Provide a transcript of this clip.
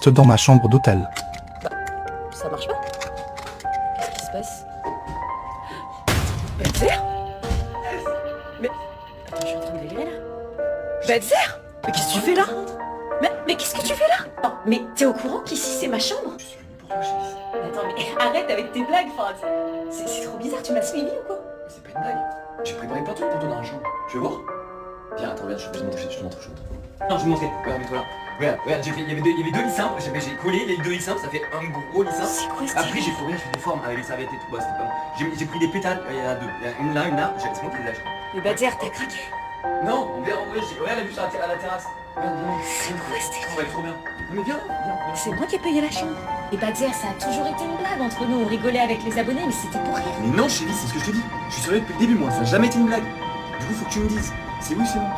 dans ma chambre d'hôtel. Ça marche pas? Qu'est-ce qui se passe? Badzer? Mais... Attends, je suis en train de délirer là. Badzer? Mais qu'est-ce que tu fais là? Mais qu'est-ce que tu fais là? Non, mais t'es au courant qu'ici c'est ma chambre? Je suis venu pour toi, chérie. Attends, mais arrête avec tes blagues, enfin, c'est trop bizarre, tu m'as suivi ou quoi? Mais c'est pas une blague. J'ai préparé plein de trucs pour ton argent. Tu veux voir? Viens, attends, regarde, je te montre. Non, je vais te montrer. Regarde, mets-toi là. Regarde, il y avait deux lits simples, j'ai collé les deux lits simples, ça fait un gros lit simple. C'est quoi ce Après, j'ai fait des formes avec les serviettes et tout, bah, c'était pas mal. J'ai pris des pétales, il y en a deux. Il y en a une là, c'est moi qui les ai achetées. Mais Badzer, t'as craqué? Non, on verra, regarde la vue sur à la terrasse. Regarde, viens. C'est quoi cette Ça va être trop bien. Non mais viens. C'est moi qui ai payé la chambre. Et Badzer, ça a toujours été une blague entre nous, on rigolait avec les abonnés, mais c'était pour rire. Mais non, chérie, c'est ce que je te dis. Je suis sérieux depuis le début, moi, ça a jamais été une blague. Du coup, faut que tu me dises. C'est oui, c'est non.